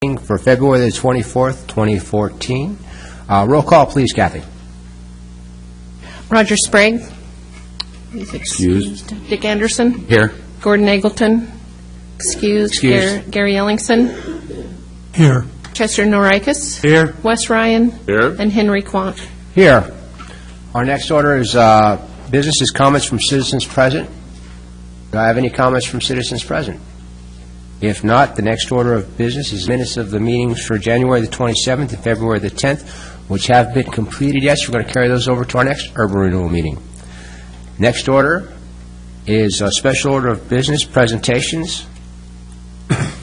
For February the 24th, 2014. Roll call, please, Kathy. Roger Sprague. He's excused. Dick Anderson. Here. Gordon Eggleton. Excused. Gary Ellingson. Here. Chester Norikis. Here. Wes Ryan. Here. And Henry Quant. Here. Our next order is business comments from citizens present. Do I have any comments from citizens present? If not, the next order of business is minutes of the meetings for January the 27th and February the 10th, which have been completed. Yes, we're going to carry those over to our next urban renewal meeting. Next order is a special order of business presentations,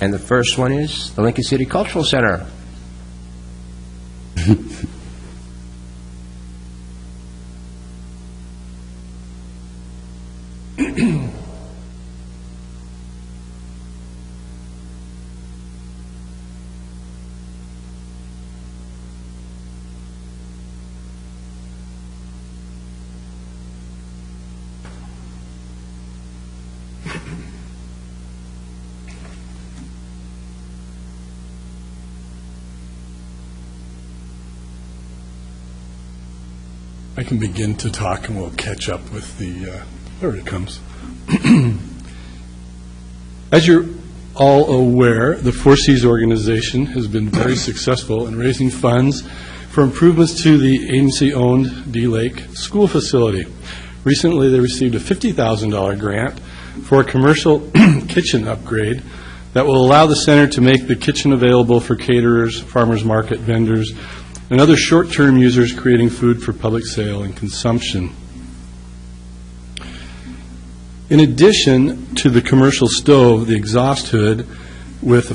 and the first one is the Lincoln City Cultural Center. I can begin to talk and we'll catch up with the, there it comes. As you're all aware, the Four Cs organization has been very successful in raising funds for improvements to the agency-owned D-Lake school facility. Recently, they received a $50,000 grant for a commercial kitchen upgrade that will allow the center to make the kitchen available for caterers, farmers market vendors, and other short-term users creating food for public sale and consumption. In addition to the commercial stove, the exhaust hood with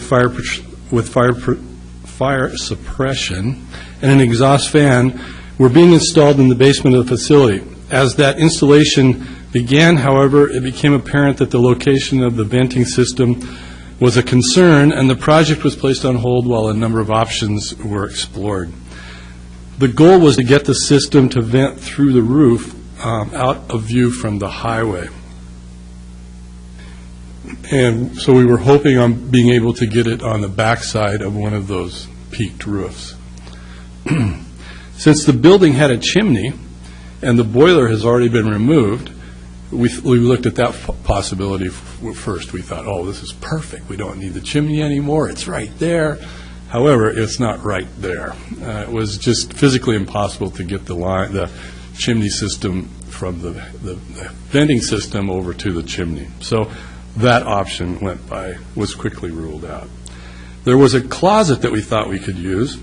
fire suppression and an exhaust fan were being installed in the basement of the facility. As that installation began, however, it became apparent that the location of the venting system was a concern, and the project was placed on hold while a number of options were explored. The goal was to get the system to vent through the roof out of view from the highway. And so we were hoping on being able to get it on the backside of one of those peaked roofs. Since the building had a chimney and the boiler has already been removed, we looked at that possibility first. We thought, oh, this is perfect. We don't need the chimney anymore. It's right there. However, it's not right there. It was just physically impossible to get the chimney system from the venting system over to the chimney. So that option was quickly ruled out. There was a closet that we thought we could use,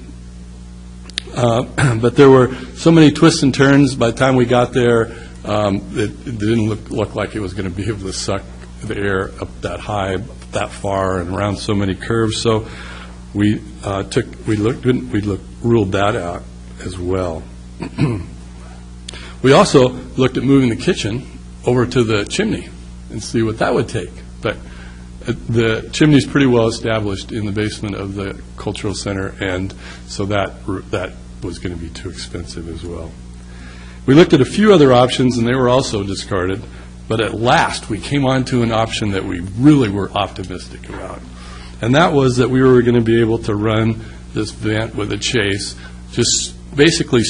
but there were so many twists and turns. By the time we got there, it didn't look like it was going to be able to suck the air up that high, that far, and around so many curves. So we ruled that out as well. We also looked at moving the kitchen over to the chimney and see what that would take. But the chimney is pretty well established in the basement of the cultural center, and so that was going to be too expensive as well. We looked at a few other options, and they were also discarded. But at last, we came on to an option that we really were optimistic about. And that was that we were going to be able to run this vent with a chase just basically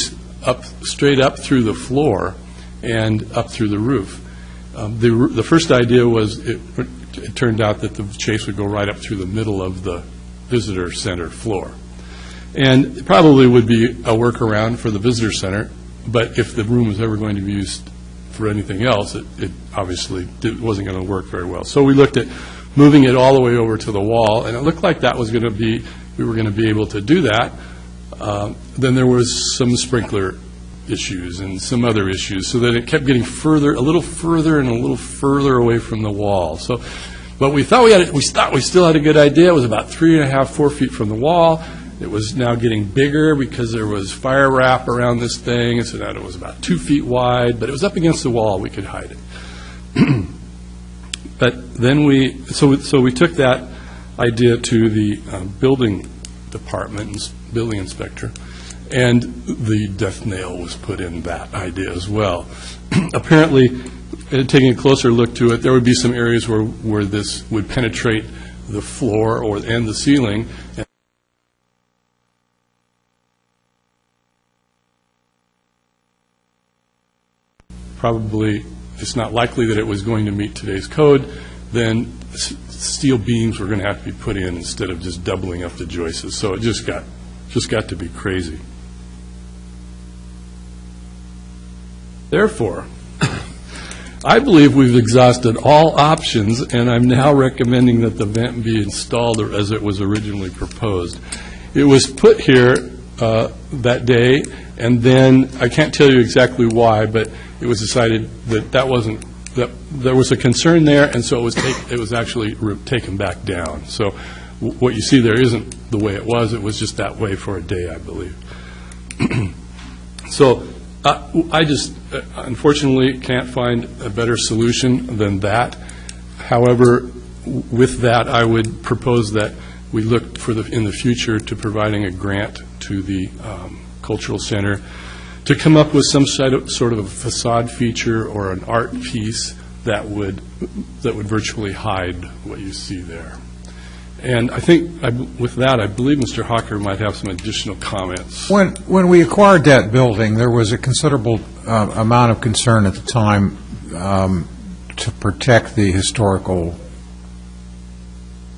straight up through the floor and up through the roof. The first idea was it turned out that the chase would go right up through the middle of the visitor center floor. And it probably would be a workaround for the visitor center, but if the room was ever going to be used for anything else, it obviously wasn't going to work very well. So we looked at moving it all the way over to the wall, and it looked like that was going to be, we were going to be able to do that. Then there was some sprinkler issues and some other issues, so that it kept getting further, a little further and a little further away from the wall. So, but we thought we still had a good idea. It was about 3.5, 4 feet from the wall. It was now getting bigger because there was fire wrap around this thing, and so now it was about 2 feet wide, but it was up against the wall. We could hide it. But then we took that idea to the building department, building inspector, and the death nail was put in that idea as well. Apparently, taking a closer look to it, there would be some areas where this would penetrate the floor and the ceiling, it's not likely that it was going to meet today's code, then steel beams were going to have to be put in instead of just doubling up the joists. So it just got to be crazy. Therefore, I believe we've exhausted all options, and I'm now recommending that the vent be installed as it was originally proposed. It was put here that day, and then I can't tell you exactly why, but it was decided that that there was a concern there, and so it was actually taken back down. So what you see there isn't the way it was. It was just that way for a day, I believe. So I just unfortunately can't find a better solution than that. However, with that, I would propose that we look in the future to providing a grant to the Cultural Center to come up with some sort of a facade feature or an art piece that would virtually hide what you see there. And I think with that, I believe Mr. Hawker might have some additional comments. When we acquired that building, there was a considerable amount of concern at the time to protect the historical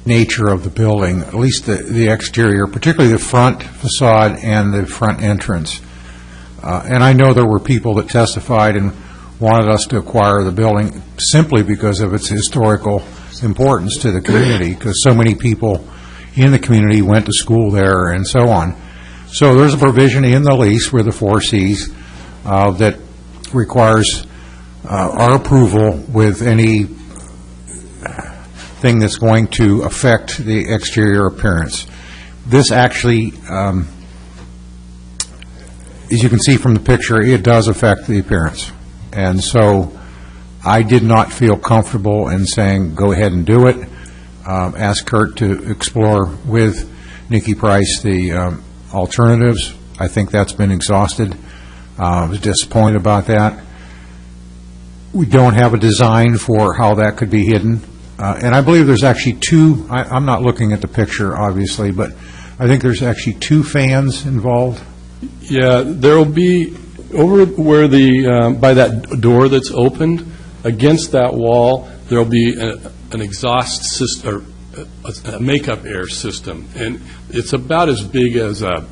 nature of the building, at least the exterior, particularly the front facade and the front entrance. And I know there were people that testified and wanted us to acquire the building simply because of its historical importance to the community, because so many people in the community went to school there and so on. So there's a provision in the lease with the 4Cs that requires our approval with any thing that's going to affect the exterior appearance. This actually, as you can see from the picture, it does affect the appearance. And so I did not feel comfortable in saying go ahead and do it. Ask Kurt to explore with Nikki Price the alternatives. I think that's been exhausted. I was disappointed about that. We don't have a design for how that could be hidden. And I believe there's actually two, I'm not looking at the picture, obviously, but I think there's actually two fans involved. Yeah, there will be, over where by that door that's opened, against that wall, there will be an exhaust system, or a makeup air system. And it's about as big as a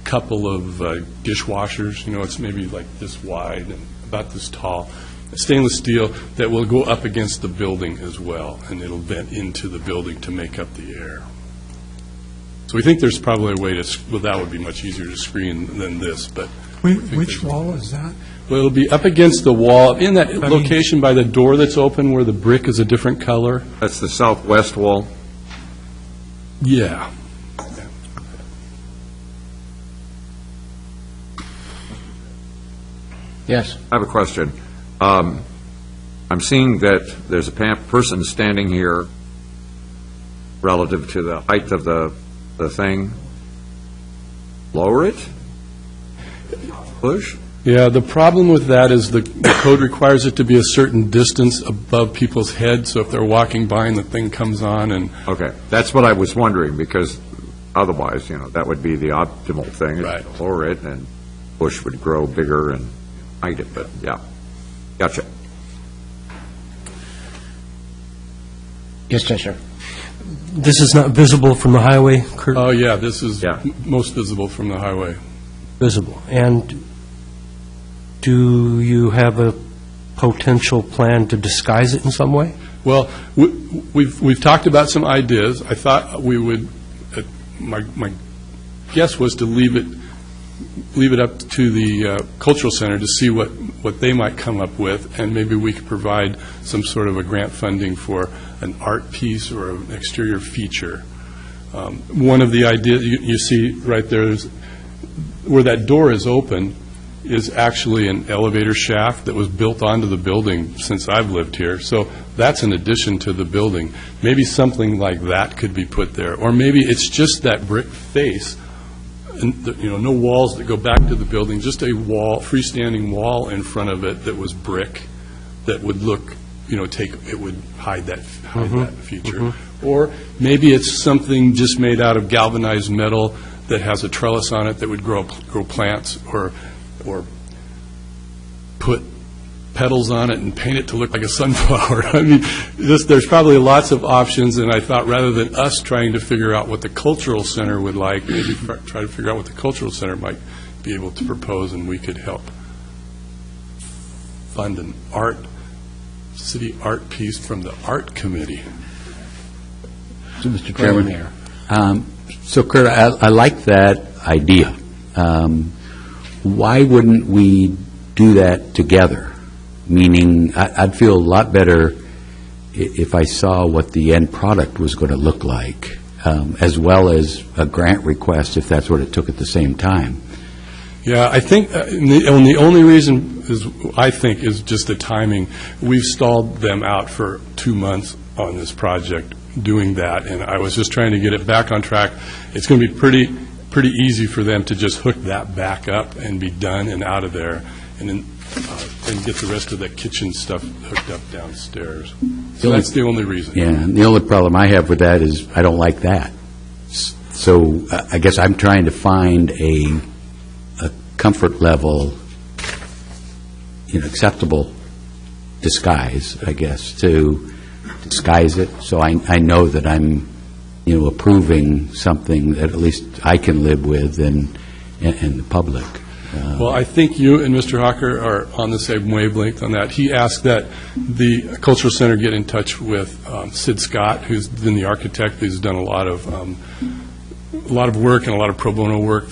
couple of dishwashers. It's maybe like this wide and about this tall. Stainless steel that will go up against the building as well, and it'll vent into the building to make up the air. So we think there's probably a way that would be much easier to screen than this. But which wall is that? Well, it'll be up against the wall in that location by the door that's open where the brick is a different color. That's the southwest wall? Yeah. Yes. I have a question. I'm seeing that there's a person standing here relative to the height of the thing. Lower it? Push? Yeah, the problem with that is the code requires it to be a certain distance above people's heads, so if they're walking by and the thing comes on and... Okay, that's what I was wondering, because otherwise, that would be the optimal thing. Right. Lower it, and push would grow bigger and hide it, but yeah. Gotcha. Yes, Cheshire. This is not visible from the highway, Kurt? Oh, yeah, this is Yeah. most visible from the highway. Visible. And do you have a potential plan to disguise it in some way? Well, we've talked about some ideas. I thought we would, my guess was to leave it up to the Cultural Center to see what they might come up with, and maybe we could provide some sort of a grant funding for an art piece or an exterior feature. One of the ideas you see right there is where that door is open is actually an elevator shaft that was built onto the building since I've lived here. So that's an addition to the building. Maybe something like that could be put there. Or maybe it's just that brick face, and, no walls that go back to the building, just a wall, freestanding wall in front of it that was brick that would look, it would hide that feature. Or maybe it's something just made out of galvanized metal that has a trellis on it that would grow plants or put petals on it and paint it to look like a sunflower. I mean, there's probably lots of options, and I thought rather than us trying to figure out what the cultural center would like, maybe try to figure out what the cultural center might be able to propose, and we could help fund an city art piece from the art committee. So, Mr. Chairman, so Kurt, I like that idea. Why wouldn't we do that together? Meaning, I'd feel a lot better if I saw what the end product was going to look like, as well as a grant request, if that's what it took at the same time. Yeah, I think, the only reason is just the timing. We've stalled them out for 2 months on this project doing that, and I was just trying to get it back on track. It's going to be pretty easy for them to just hook that back up and be done and out of there, and then and get the rest of that kitchen stuff hooked up downstairs. So that's the only reason. Yeah, and the only problem I have with that is I don't like that. So I guess I'm trying to find a comfort level, acceptable disguise, I guess, to disguise it, so I know that I'm, approving something that at least I can live with and the public. Well, I think you and Mr. Hawker are on the same wavelength on that. He asked that the Cultural Center get in touch with Sid Scott, who's been the architect, who's done a lot of work and a lot of pro bono work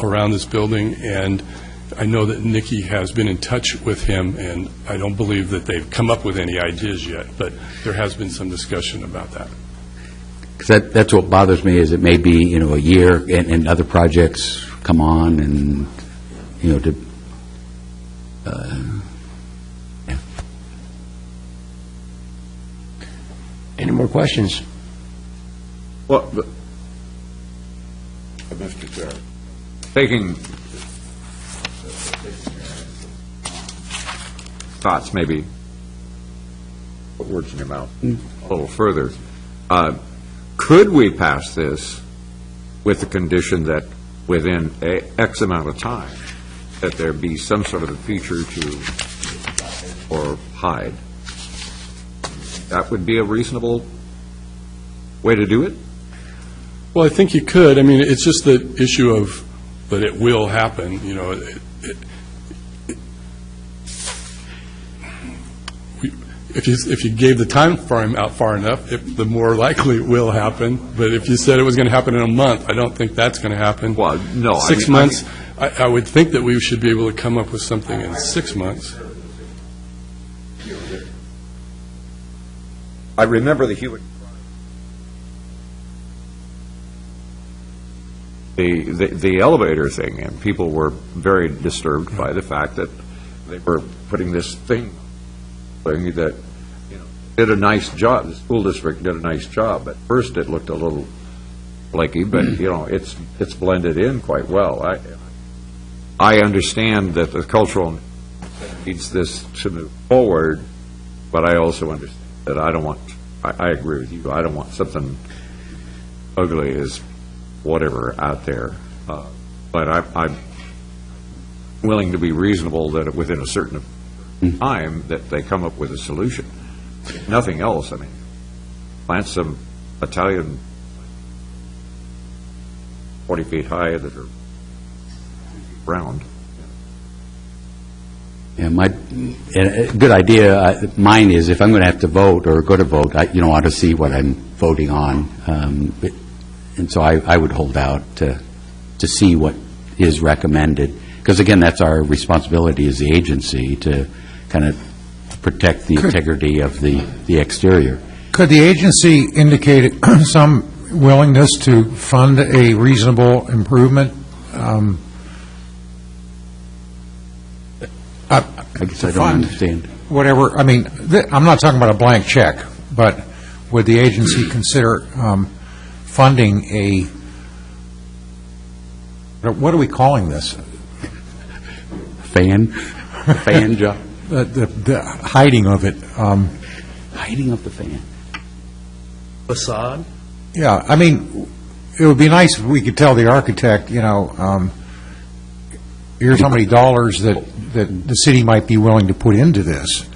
around this building, and I know that Nikki has been in touch with him, and I don't believe that they've come up with any ideas yet, but there has been some discussion about that. Because that's what bothers me, is it may be, a year, and other projects come on, and, yeah. Any more questions? Well, Mr. Chair, taking thoughts, maybe put words in your mouth a little further. Could we pass this with the condition that within X amount of time that there be some sort of a feature to or hide? That would be a reasonable way to do it? Well, I think you could. I mean, it's just the issue of that it will happen. If you gave the time frame out far enough, the more likely it will happen. But if you said it was going to happen in a month, I don't think that's going to happen. Well, no. 6 months, I would think that we should be able to come up with something in 6 months. I remember the Hewitt. The elevator thing, and people were very disturbed by the fact that they were putting this thing that did a nice job. The school district did a nice job. At first, it looked a little flaky, but it's blended in quite well. I understand that the cultural needs this to move forward, but I also understand that I don't want. I agree with you. I don't want something ugly as whatever out there. But I'm willing to be reasonable that within a certain time that they come up with a solution. If nothing else, I mean, plant some Italian 40 feet high that are round. Yeah, a good idea. Mine is if I'm going to have to vote or go to vote, I want to see what I'm voting on, and so I would hold out to see what is recommended, because again, that's our responsibility as the agency to kind of protect the integrity of the exterior. Could the agency indicate some willingness to fund a reasonable improvement? I guess I don't understand. Whatever, I mean, I'm not talking about a blank check, but would the agency consider funding a, what are we calling this? Fan job? The hiding of it. Hiding of the fan. Facade? Yeah, I mean, it would be nice if we could tell the architect, here's how many dollars that the city might be willing to put into this,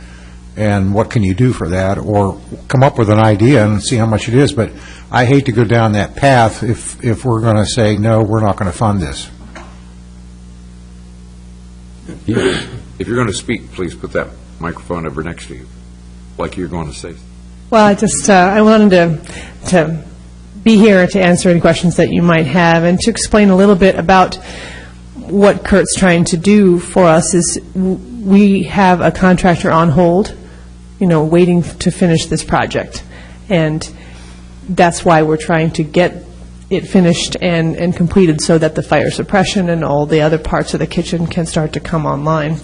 and what can you do for that, or come up with an idea and see how much it is. But I hate to go down that path if we're going to say, no, we're not going to fund this. If you're going to speak, please put that microphone over next to you, like you're going to say. Well, I wanted to be here to answer any questions that you might have and to explain a little bit about what Kurt's trying to do for us. Is we have a contractor on hold, waiting to finish this project. And that's why we're trying to get it finished and completed so that the fire suppression and all the other parts of the kitchen can start to come online.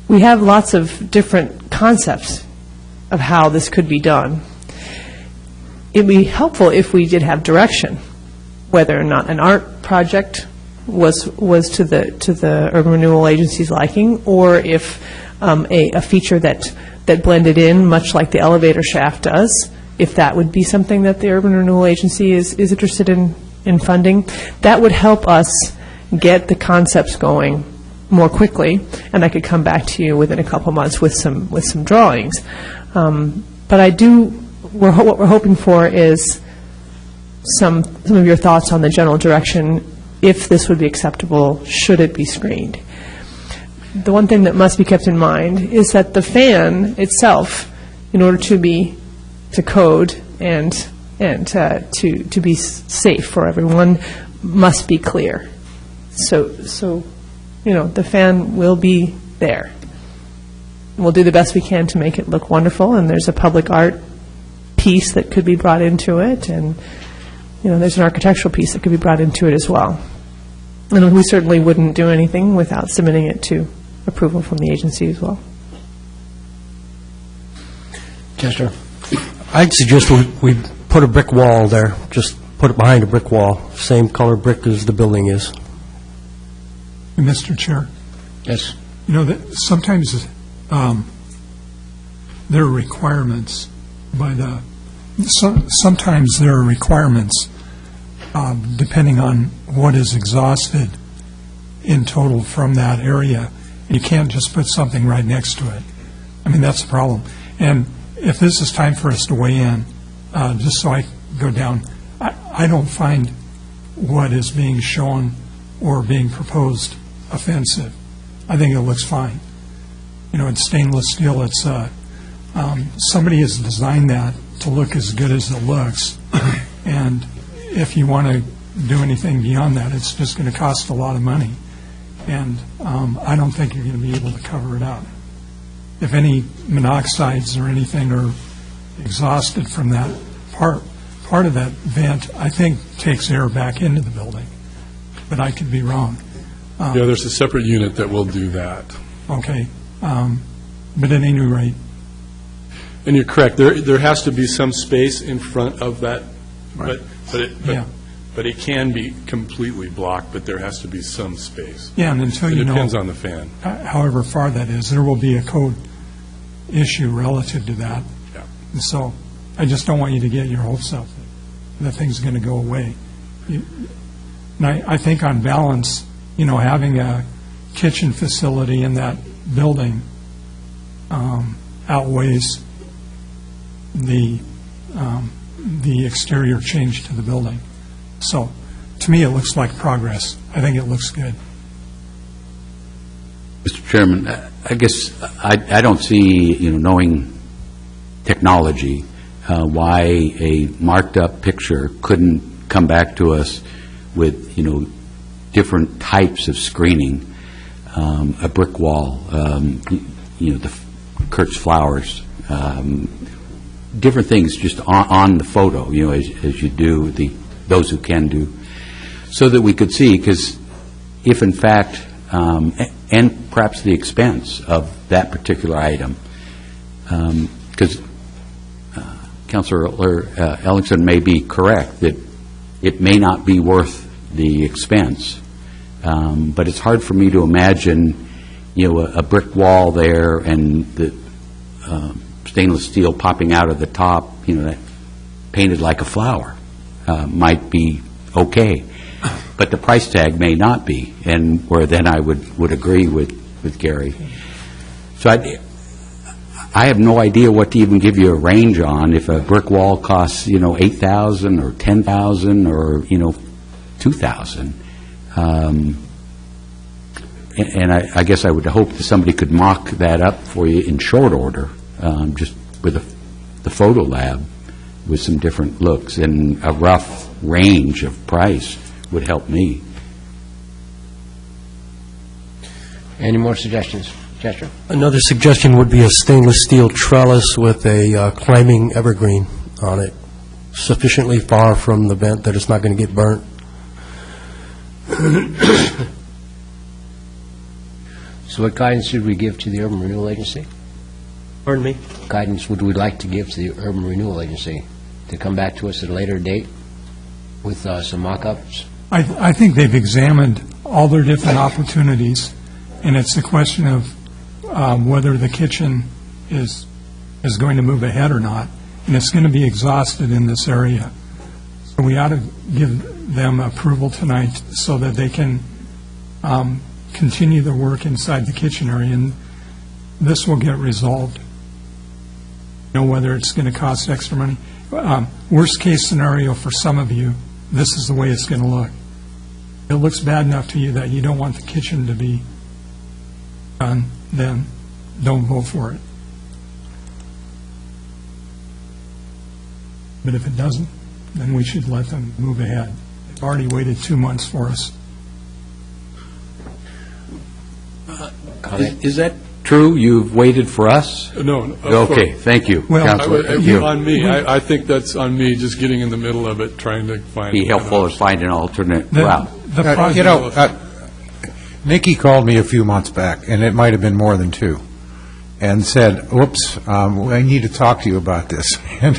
We have lots of different concepts of how this could be done. It would be helpful if we did have direction, whether or not an art project was to the Urban Renewal Agency's liking, or if a feature that blended in, much like the elevator shaft does, if that would be something that the Urban Renewal Agency is interested in funding. That would help us get the concepts going more quickly, and I could come back to you within a couple months with some drawings. But what we're hoping for is some of your thoughts on the general direction, if this would be acceptable, should it be screened. The one thing that must be kept in mind is that the fan itself, in order to code and to be safe for everyone, must be clear. So the fan will be there. We'll do the best we can to make it look wonderful, and there's a public art piece that could be brought into it, and there's an architectural piece that could be brought into it as well. And we certainly wouldn't do anything without submitting it to approval from the agency as well. Chester? I'd suggest we put a brick wall there, just put it behind a brick wall, same color brick as the building is. Mr. Chair, Yes. that sometimes there are requirements sometimes there are requirements depending on what is exhausted in total from that area. You can't just put something right next to it. I mean, that's the problem. And if this is time for us to weigh in, just so I go down, I don't find what is being shown or being proposed offensive. I think it looks fine. It's stainless steel. It's somebody has designed that to look as good as it looks. And if you want to do anything beyond that, it's just going to cost a lot of money. And I don't think you're going to be able to cover it up. If any monoxides or anything are exhausted from that part of that vent, I think takes air back into the building. But I could be wrong. Yeah, there's a separate unit that will do that. Okay. But at any rate. And you're correct. There has to be some space in front of that, Right. but it can be completely blocked, but there has to be some space. Yeah, and until It depends on the fan. however far that is, there will be a code issue relative to that. Yeah. And so I just don't want you to get your hopes up that thing's going to go away. And I think on balance, having a kitchen facility in that building outweighs the exterior change to the building. So, to me, it looks like progress. I think it looks good. Mr. Chairman, I guess I don't see, knowing technology, why a marked-up picture couldn't come back to us with, different types of screening, a brick wall, the Kurt's flowers, different things just on the photo, as you do, those who can do, so that we could see, because if in fact, and perhaps the expense of that particular item, because Councilor Ellingson may be correct that it may not be worth the expense, but it's hard for me to imagine, a brick wall there and the stainless steel popping out of the top, that painted like a flower might be okay. But the price tag may not be, and where then I would agree with Gary. So I have no idea what to even give you a range on, if a brick wall costs, $8,000 or $10,000 or, $2,000. And I guess I would hope that somebody could mock that up for you in short order, just with the photo lab with some different looks, and a rough range of price would help me. Any more suggestions? Chester? Another suggestion would be a stainless steel trellis with a climbing evergreen on it, sufficiently far from the vent that it's not going to get burnt. So what guidance should we give to the Urban Renewal Agency? Pardon me? Guidance would we like to give to the Urban Renewal Agency? To come back to us at a later date with some mock-ups? I think they've examined all their different opportunities, and it's a question of whether the kitchen is going to move ahead or not, and it's going to be exhausted in this area. So we ought to give them approval tonight so that they can continue the work inside the kitchen area, and this will get resolved. Whether it's going to cost extra money. Worst case scenario for some of you, this is the way it's going to look. If it looks bad enough to you that you don't want the kitchen to be done, then don't vote for it. But if it doesn't, then we should let them move ahead. They've already waited 2 months for us. Is that true? You've waited for us? No. Okay, thank you, Well, Counselor. Thank you. On me. I think that's on me, just getting in the middle of it, trying to find... Be helpful to find an alternate The- route. the project- Nikki called me a few months back, and it might have been more than 2, and said, "Oops, I need to talk to you about this." And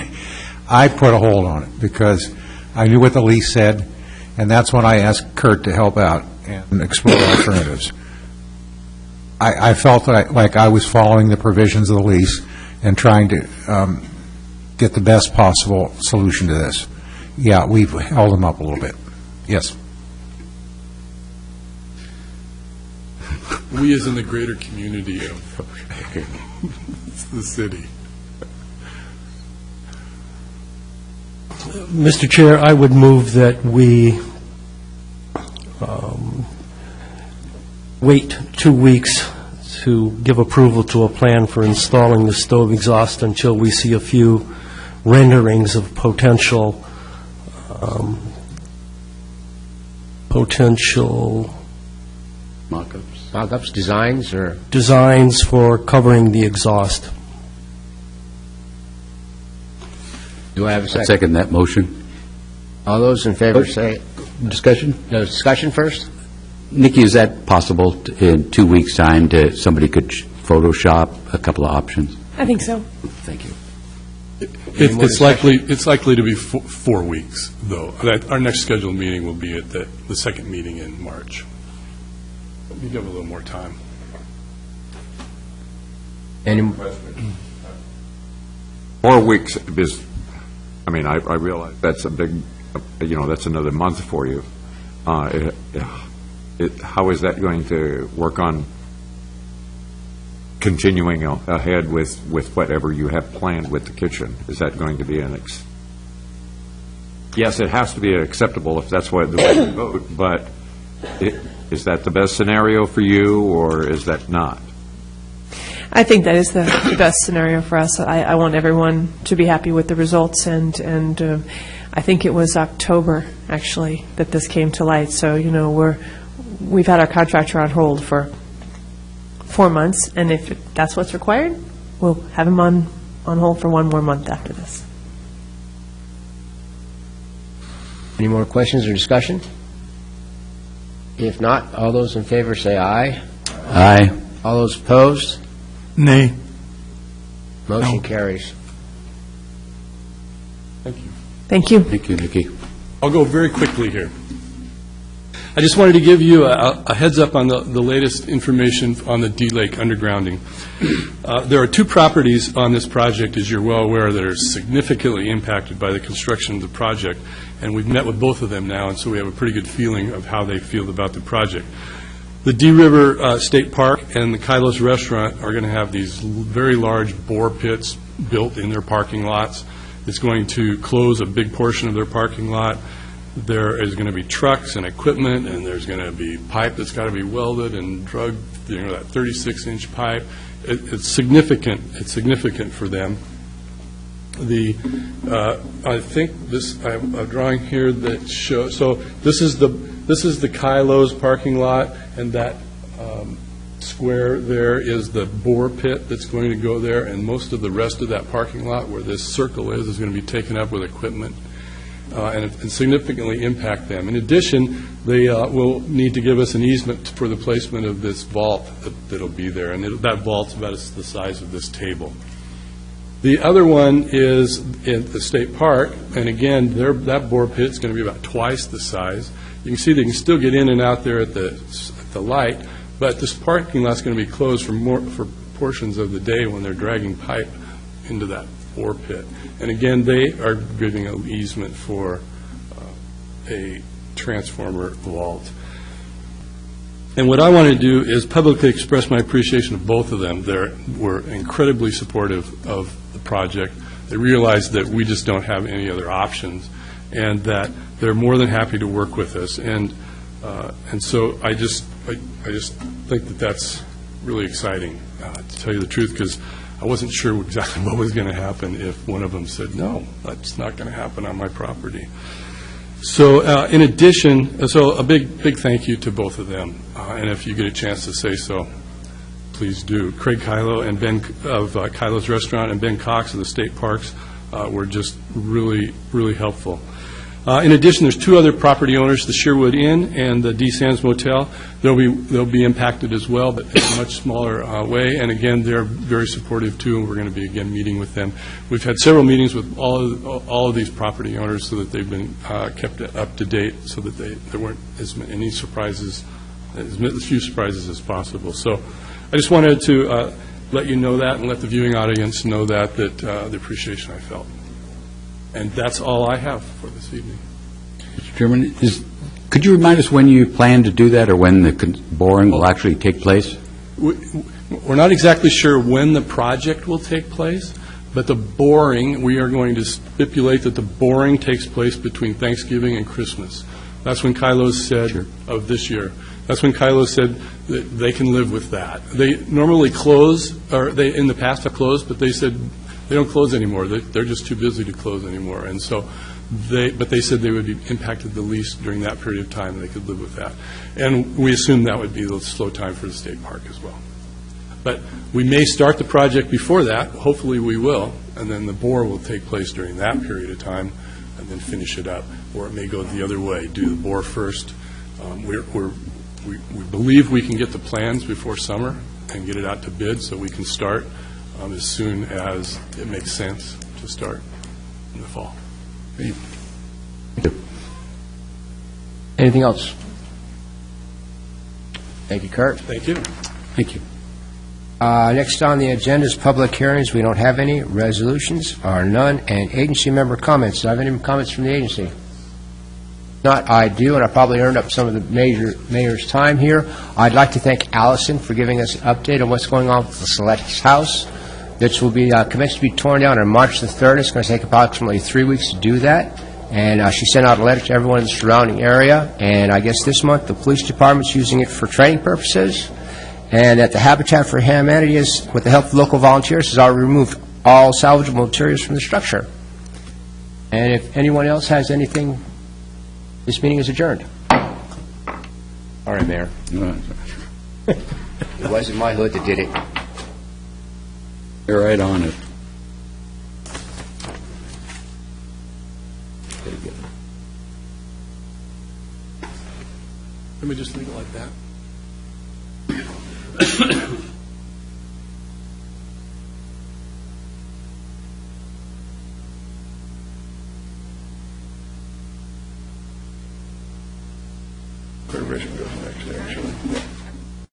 I put a hold on it because I knew what the lease said, and that's when I asked Kurt to help out and explore alternatives. I felt like I was following the provisions of the lease and trying to get the best possible solution to this. Yeah, we've held them up a little bit. Yes. We as in the greater community of the city. Mr. Chair, I would move that we wait 2 weeks to give approval to a plan for installing the stove exhaust until we see a few renderings of potential Mock-ups, designs, or? designs for covering the exhaust. Do I have a second? Second that motion. All those in favor say... Discussion? No, discussion first? Nikki, is that possible in 2 weeks' time to, somebody could Photoshop a couple of options? I think so. Thank you. It's likely to be 4 weeks, though. Our next scheduled meeting will be at the second meeting in March. We give a little more time. Any 4 weeks is, I realize that's a big, that's another month for you. How is that going to work on continuing ahead with whatever you have planned with the kitchen? Is that going to be yes, it has to be acceptable if that's what the way you vote, but is that the best scenario for you, or is that not? I think that is the best scenario for us. I want everyone to be happy with the results, and I think it was October, actually, that this came to light. So, we've had our contractor on hold for 4 months, and if that's what's required, we'll have him on hold for 1 more month after this. Any more questions or discussion? If not, all those in favor say aye. Aye. All those opposed? Nay. Motion No. carries. Thank you. Thank you. Thank you, Nikki. I'll go very quickly here. I just wanted to give you a heads up on the latest information on the D-Lake undergrounding. There are two properties on this project, as you're well aware, that are significantly impacted by the construction of the project, and we've met with both of them now, and so we have a pretty good feeling of how they feel about the project. The Dee River State Park and the Kylo's Restaurant are going to have these very large bore pits built in their parking lots. It's going to close a big portion of their parking lot. There is going to be trucks and equipment, and there's going to be pipe that's got to be welded and drugged, that 36-inch pipe. It's significant. It's significant for them. I think I have a drawing here that shows. So this is the Kylo's parking lot, and that square there is the bore pit that's going to go there, and most of the rest of that parking lot where this circle is going to be taken up with equipment and significantly impact them. In addition, they will need to give us an easement for the placement of this vault that'll be there, and that vault's about the size of this table. The other one is in the state park, and again, that bore pit is going to be about twice the size. You can see they can still get in and out there at the light, but this parking lot's going to be closed for portions of the day when they're dragging pipe into that bore pit. And again, they are giving an easement for a transformer vault. And what I want to do is publicly express my appreciation of both of them. They were incredibly supportive of the project. They realized that we just don't have any other options, and that they're more than happy to work with us. And so I just think that that's really exciting, to tell you the truth, because I wasn't sure exactly what was going to happen if one of them said, no, that's not going to happen on my property. So in addition, so a big thank you to both of them. And if you get a chance to say so, please do. Craig Kylo and Ben of Kylo's Restaurant and Ben Cox of the State Parks were just really, really helpful. In addition, there's two other property owners, the Sherwood Inn and the D. Sands Motel. They'll be impacted as well, but in a much smaller way. And again, they're very supportive too, and we're going to be again meeting with them. We've had several meetings with all of these property owners so that they've been kept up to date, so that there weren't as many surprises, as few surprises as possible. So I just wanted to let you know that and let the viewing audience know that the appreciation I felt. And that's all I have for this evening. Mr. Chairman, could you remind us when you plan to do that, or when the boring will actually take place? We're not exactly sure when the project will take place, but the boring, we are going to stipulate that the boring takes place between Thanksgiving and Christmas. That's when Kylo's said of this year. That's when Kylo said that they can live with that. They normally close, or they in the past have closed, but they said they don't close anymore. They're just too busy to close anymore. And so but they said they would be impacted the least during that period of time, and they could live with that. And we assume that would be the slow time for the state park as well. But we may start the project before that. Hopefully we will. And then the bore will take place during that period of time and then finish it up. Or it may go the other way, do the bore first. We believe we can get the plans before summer and get it out to bid so we can start as soon as it makes sense to start in the fall. Great. Anything else? Thank you, Kurt. Thank you. Thank you. Next on the agenda is public hearings. We don't have any. Resolutions are none. And agency member comments. Do I have any comments from the agency? Not, I do, and I probably earned up some of the mayor's time here. I'd like to thank Allison for giving us an update on what's going on with the Select's house, which will be commenced to be torn down on March the 3rd. It's going to take approximately 3 weeks to do that. And she sent out a letter to everyone in the surrounding area. And I guess this month the police department's using it for training purposes. And that the Habitat for Humanity, is, with the help of local volunteers, has already removed all salvageable materials from the structure. And if anyone else has anything, this meeting is adjourned. All right, Mayor. It wasn't my hood that did it. You're right on it. Let me just leave it like that. Conservation goes next, actually.